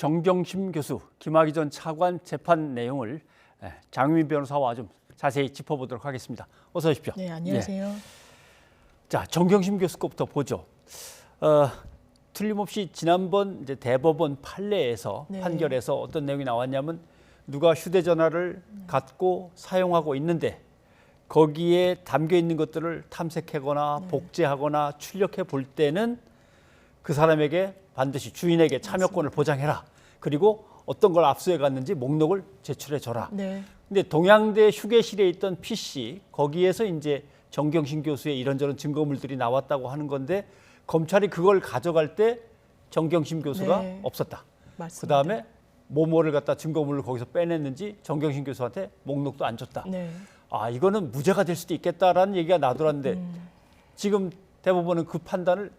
정경심 교수, 김학의 전 차관 재판 내용을 장유민 변호사와 좀 자세히 짚어보도록 하겠습니다. 어서 오십시오. 네, 안녕하세요. 네. 자, 정경심 교수 거부터 보죠. 틀림없이 지난번 이제 대법원 판례에서 판결에서 어떤 내용이 나왔냐면 누가 휴대전화를 갖고 사용하고 있는데 거기에 담겨 있는 것들을 탐색하거나 복제하거나 출력해 볼 때는 그 사람에게 반드시 주인에게 참여권을 보장해라. 그리고 어떤 걸 압수해 갔는지 목록을 제출해 줘라. 근데 동양대 휴게실에 있던 PC 거기에서 이제 정경심 교수의 이런저런 증거물들이 나왔다고 하는 건데 검찰이 그걸 가져갈 때 정경심 교수가 없었다. 맞습니다. 그다음에 뭐를 갖다 증거물을 거기서 빼냈는지 정경심 교수한테 목록도 안 줬다. 아, 이거는 무죄가 될 수도 있겠다라는 얘기가 나돌았는데 지금 대법원은 그 판단을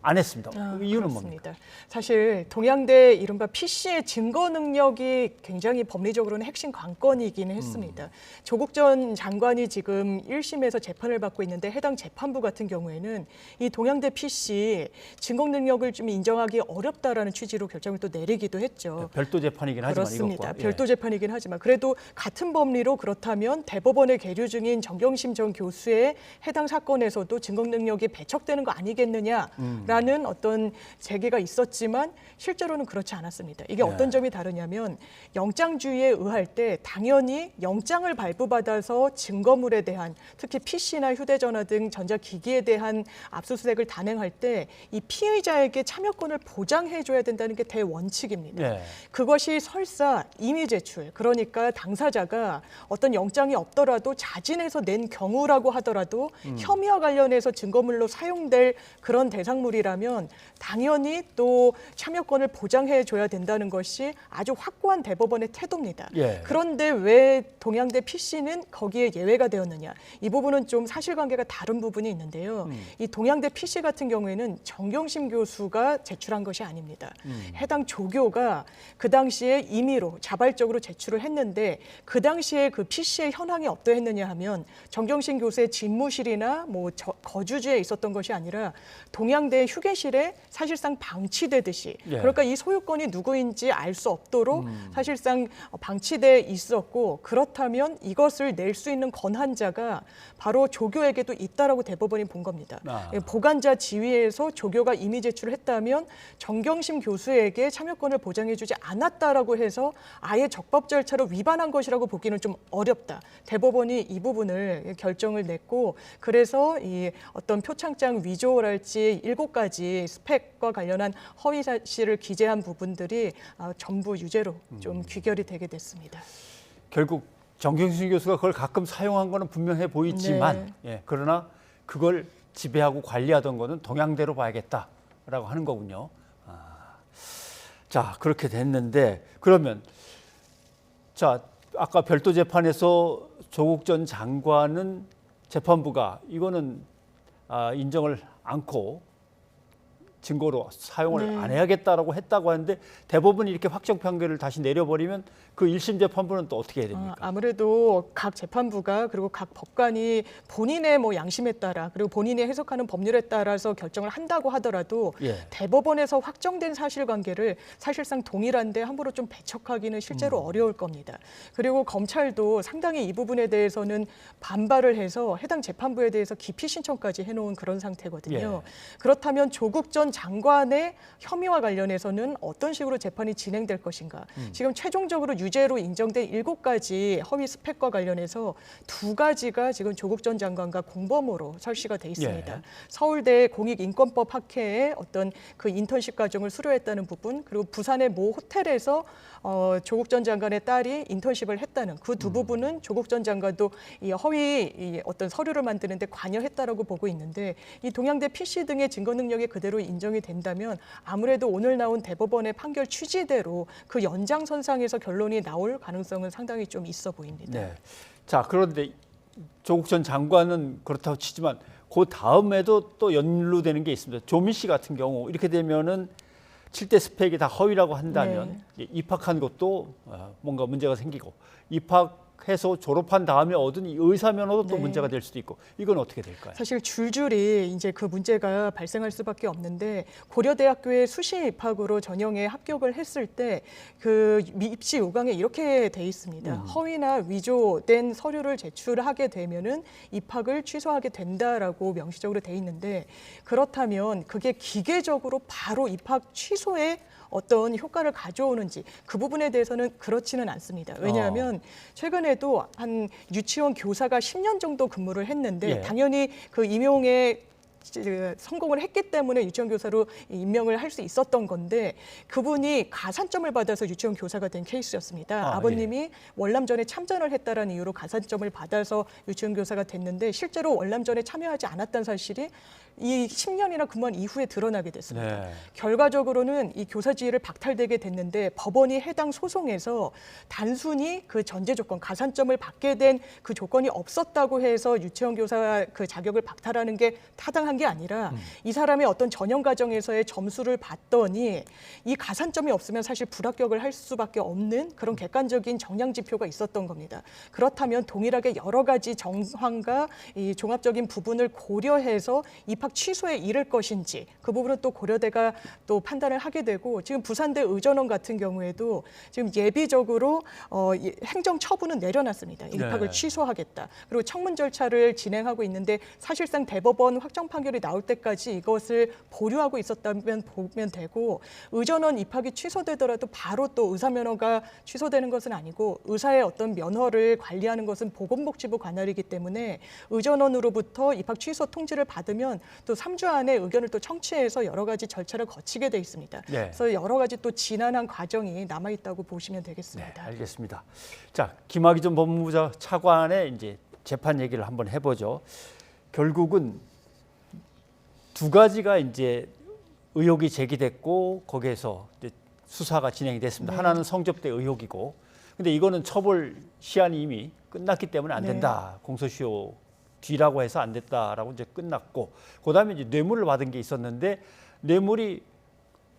안 했습니다. 이유는 그렇습니다. 뭡니까? 사실 동양대 이른바 PC의 증거 능력이 굉장히 법리적으로는 핵심 관건이긴 했습니다. 조국 전 장관이 지금 1심에서 재판을 받고 있는데 해당 재판부 같은 경우에는 이 동양대 PC 증거 능력을 좀 인정하기 어렵다라는 취지로 결정을 또 내리기도 했죠. 별도 재판이긴 하지만 그렇습니다. 이것과. 별도 재판이긴 하지만 그래도 같은 법리로 그렇다면 대법원에 계류 중인 정경심 전 교수의 해당 사건에서도 증거 능력이 배척되는 거 아니겠느냐. 라는 어떤 제기가 있었지만 실제로는 그렇지 않았습니다. 이게 어떤 점이 다르냐면 영장주의에 의할 때 당연히 영장을 발부받아서 증거물에 대한 특히 PC나 휴대전화 등 전자기기에 대한 압수수색을 단행할 때 이 피의자에게 참여권을 보장해줘야 된다는 게 대원칙입니다. 그것이 설사 임의 제출, 그러니까 당사자가 어떤 영장이 없더라도 자진해서 낸 경우라고 하더라도 혐의와 관련해서 증거물로 사용될 그런 대상물이 라면 당연히 또 참여권을 보장해 줘야 된다는 것이 아주 확고한 대법원의 태도입니다. 그런데 왜 동양대 PC는 거기에 예외가 되었느냐. 이 부분은 좀 사실관계가 다른 부분이 있는데요. 이 동양대 PC 같은 경우에는 정경심 교수가 제출한 것이 아닙니다. 해당 조교가 그 당시에 임의로 자발적으로 제출을 했는데 그 당시에 그 PC의 현황이 어떠했느냐 하면 정경심 교수의 집무실이나 뭐 거주지에 있었던 것이 아니라 동양대 휴게실에 사실상 방치되듯이 그러니까 이 소유권이 누구인지 알 수 없도록 사실상 방치돼 있었고 그렇다면 이것을 낼 수 있는 권한자가 바로 조교에게도 있다라고 대법원이 본 겁니다. 보관자 지위에서 조교가 임의 제출을 했다면 정경심 교수에게 참여권을 보장해주지 않았다라고 해서 아예 적법 절차로 위반한 것이라고 보기는 좀 어렵다. 대법원이 이 부분을 결정을 냈고 그래서 이 어떤 표창장 위조랄지 7가지 스펙과 관련한 허위 사실을 기재한 부분들이 전부 유죄로 좀 귀결이 되게 됐습니다. 결국 정경심 교수가 그걸 가끔 사용한 거는 분명해 보이지만 그러나 그걸 지배하고 관리하던 거는 동양대로 봐야겠다라고 하는 거군요. 자, 그렇게 됐는데 그러면 자, 아까 별도 재판에서 조국 전 장관은 재판부가 이거는 인정을 않고 증거로 사용을 안 해야겠다라고 했다고 하는데 대법원이 이렇게 확정 판결을 다시 내려버리면 그 1심 재판부는 또 어떻게 해야 됩니까? 아무래도 각 재판부가 그리고 각 법관이 본인의 뭐 양심에 따라 그리고 본인이 해석하는 법률에 따라서 결정을 한다고 하더라도 대법원에서 확정된 사실관계를 사실상 동일한데 함부로 좀 배척하기는 실제로 어려울 겁니다. 그리고 검찰도 상당히 이 부분에 대해서는 반발을 해서 해당 재판부에 대해서 기피 신청까지 해놓은 그런 상태거든요. 그렇다면 조국 전 장관의 혐의와 관련해서는 어떤 식으로 재판이 진행될 것인가. 지금 최종적으로 유죄로 인정된 7가지 허위 스펙과 관련해서 2가지가 지금 조국 전 장관과 공범으로 설시가 돼 있습니다. 서울대 공익인권법 학회에 어떤 그 인턴십 과정을 수료했다는 부분 그리고 부산의 모 호텔에서 조국 전 장관의 딸이 인턴십을 했다는 그 두 부분은 조국 전 장관도 이 허위 어떤 서류를 만드는데 관여했다라고 보고 있는데 이 동양대 PC 등의 증거 능력이 그대로 인정이 된다면 아무래도 오늘 나온 대법원의 판결 취지대로 그 연장선상에서 결론이 나올 가능성은 상당히 좀 있어 보입니다. 자, 그런데 조국 전 장관은 그렇다고 치지만 그 다음에도 또 연루되는 게 있습니다. 조미 씨 같은 경우 이렇게 되면은 7대 스펙이 다 허위라고 한다면 입학한 것도 뭔가 문제가 생기고 입학 해서 졸업한 다음에 얻은 이 의사 면허도 또 네. 문제가 될 수도 있고 이건 어떻게 될까요? 사실 줄줄이 이제 그 문제가 발생할 수밖에 없는데 고려대학교에 수시 입학으로 전형에 합격을 했을 때 그 입시 요강에 이렇게 돼 있습니다. 허위나 위조된 서류를 제출하게 되면은 입학을 취소하게 된다라고 명시적으로 돼 있는데 그렇다면 그게 기계적으로 바로 입학 취소에 어떤 효과를 가져오는지 그 부분에 대해서는 그렇지는 않습니다. 왜냐하면 최근에도 한 유치원 교사가 10년 정도 근무를 했는데 예. 당연히 그 임용에 성공을 했기 때문에 유치원 교사로 임명을 할 수 있었던 건데 그분이 가산점을 받아서 유치원 교사가 된 케이스였습니다. 아버님이 월남전에 참전을 했다라는 이유로 가산점을 받아서 유치원 교사가 됐는데 실제로 월남전에 참여하지 않았다는 사실이 이 10년이나 근무한 이후에 드러나게 됐습니다. 네. 결과적으로는 이 교사 지위를 박탈되게 됐는데 법원이 해당 소송에서 단순히 그 전제 조건 가산점을 받게 된 그 조건이 없었다고 해서 유치원 교사 그 자격을 박탈하는 게 타당한 게 아니라 이 사람의 어떤 전형 과정에서의 점수를 봤더니 이 가산점이 없으면 사실 불합격을 할 수밖에 없는 그런 객관적인 정량 지표가 있었던 겁니다. 그렇다면 동일하게 여러 가지 정황과 이 종합적인 부분을 고려해서 입학 취소에 이를 것인지 그 부분은 또 고려대가 또 판단을 하게 되고 지금 부산대 의전원 같은 경우에도 지금 예비적으로 행정 처분은 내려놨습니다. 입학을 네. 취소하겠다. 그리고 청문 절차를 진행하고 있는데 사실상 대법원 확정 판결이 나올 때까지 이것을 보류하고 있었다면 보면 되고 의전원 입학이 취소되더라도 바로 또 의사 면허가 취소되는 것은 아니고 의사의 어떤 면허를 관리하는 것은 보건복지부 관할이기 때문에 의전원으로부터 입학 취소 통지를 받으면 또 3주 안에 의견을 또 청취해서 여러 가지 절차를 거치게 돼 있습니다. 네. 그래서 여러 가지 또 지난한 과정이 남아 있다고 보시면 네, 되겠습니다. 알겠습니다. 자, 김학의 전 법무부 차관의 이제 재판 얘기를 한번 해보죠. 결국은 두 가지가 이제 의혹이 제기됐고 거기에서 이제 수사가 진행이 됐습니다. 네. 하나는 성접대 의혹이고, 근데 이거는 처벌 시한이 이미 끝났기 때문에 안 된다. 공소시효 뒤라고 해서 안 됐다라고 이제 끝났고, 그다음에 이제 뇌물을 받은 게 있었는데 뇌물이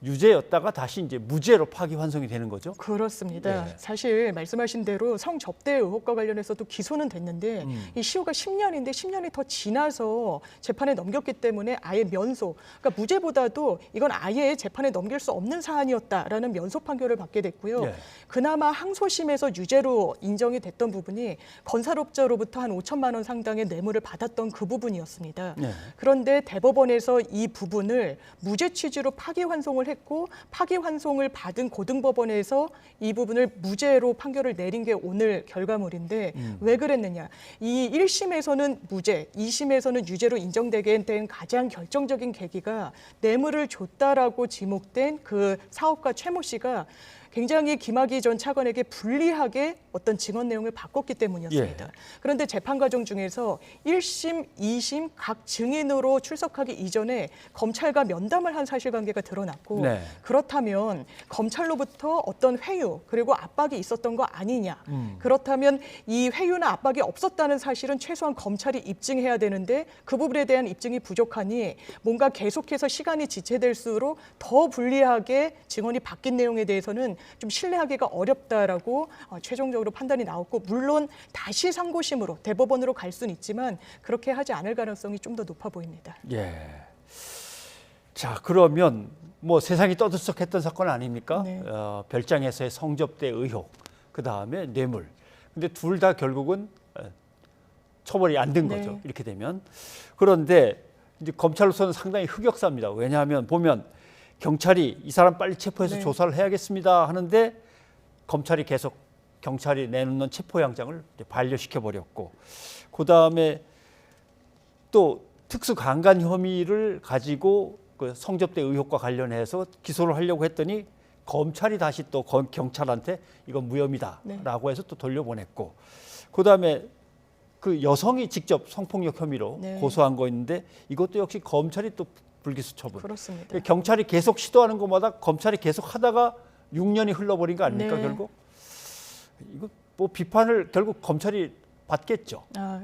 유죄였다가 다시 이제 무죄로 파기환송이 되는 거죠. 그렇습니다. 네. 사실 말씀하신 대로 성접대 의혹과 관련해서도 기소는 됐는데 이 시효가 10년인데 10년이 더 지나서 재판에 넘겼기 때문에 아예 면소, 그러니까 무죄보다도 이건 아예 재판에 넘길 수 없는 사안이었다라는 면소 판결을 받게 됐고요. 네. 그나마 항소심에서 유죄로 인정이 됐던 부분이 건설업자로부터 한 5천만 원 상당의 뇌물을 받았던 그 부분이었습니다. 네. 그런데 대법원에서 이 부분을 무죄 취지로 파기환송을 했고 파기환송을 받은 고등법원에서 이 부분을 무죄로 판결을 내린 게 오늘 결과물인데 왜 그랬느냐. 이 1심에서는 무죄, 2심에서는 유죄로 인정되게 된 가장 결정적인 계기가 뇌물을 줬다라고 지목된 그 사업가 최모 씨가 굉장히 김학의 전 차관에게 불리하게 어떤 증언 내용을 바꿨기 때문이었습니다. 그런데 재판 과정 중에서 1심, 2심 각 증인으로 출석하기 이전에 검찰과 면담을 한 사실관계가 드러났고 네. 그렇다면 검찰로부터 어떤 회유 그리고 압박이 있었던 거 아니냐. 그렇다면 이 회유나 압박이 없었다는 사실은 최소한 검찰이 입증해야 되는데 그 부분에 대한 입증이 부족하니 뭔가 계속해서 시간이 지체될수록 더 불리하게 증언이 바뀐 내용에 대해서는 좀 신뢰하기가 어렵다라고 최종적으로 판단이 나왔고 물론 다시 상고심으로 대법원으로 갈 수는 있지만 그렇게 하지 않을 가능성이 좀 더 높아 보입니다. 예. 자, 그러면 뭐 세상이 떠들썩했던 사건 아닙니까? 네. 별장에서의 성접대 의혹, 그 다음에 뇌물. 근데 둘 다 결국은 처벌이 안 된 거죠. 네. 이렇게 되면. 그런데 이제 검찰로서는 상당히 흑역사입니다. 왜냐하면 보면 경찰이 이 사람 빨리 체포해서 네. 조사를 해야겠습니다 하는데 검찰이 계속 경찰이 내놓는 체포영장을 이제 반려시켜 버렸고, 그 다음에 또 특수 강간 혐의를 가지고 그 성접대 의혹과 관련해서 기소를 하려고 했더니 검찰이 다시 또 경찰한테 이건 무혐의다라고 해서 또 돌려보냈고, 그 다음에 그 여성이 직접 성폭력 혐의로 네. 고소한 거 있는데 이것도 역시 검찰이 또 불기소 처분. 그렇습니다. 경찰이 계속 시도하는 것마다 검찰이 계속 하다가 6년이 흘러버린 거 아닙니까? 네. 결국 이거 뭐 비판을 결국 검찰이 받겠죠.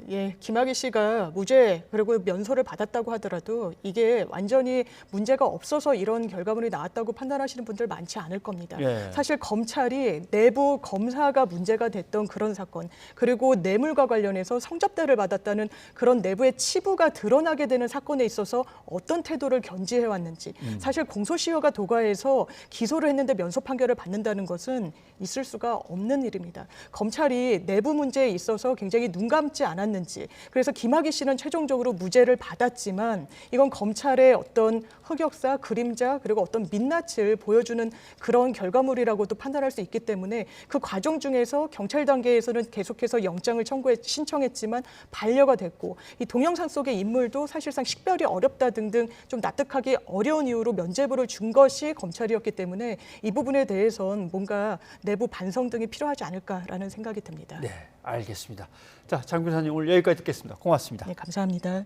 예. 김학의 씨가 무죄 그리고 면소를 받았다고 하더라도 이게 완전히 문제가 없어서 이런 결과물이 나왔다고 판단하시는 분들 많지 않을 겁니다. 예. 사실 검찰이 내부 검사가 문제가 됐던 그런 사건, 그리고 뇌물과 관련해서 성접대를 받았다는 그런 내부의 치부가 드러나게 되는 사건에 있어서 어떤 태도를 견지해 왔는지, 사실 공소시효가 도과해서 기소를 했는데 면소 판결을 받는다는 것은 있을 수가 없는 일입니다. 검찰이 내부 문제에 있어서 굉장히 눈 감지 않았는지, 그래서 김학의 씨는 최종적으로 무죄를 받았지만 이건 검찰의 어떤 흑역사, 그림자, 그리고 어떤 민낯을 보여주는 그런 결과물이라고도 판단할 수 있기 때문에 그 과정 중에서 경찰 단계에서는 계속해서 영장을 신청했지만 반려가 됐고, 이 동영상 속의 인물도 사실상 식별이 어렵다 등등 좀 납득하기 어려운 이유로 면죄부를 준 것이 검찰이었기 때문에 이 부분에 대해선 뭔가 내부 반성 등이 필요하지 않을까라는 생각이 듭니다. 네, 알겠습니다. 자, 장 변호사님 오늘 여기까지 듣겠습니다. 고맙습니다. 네, 감사합니다.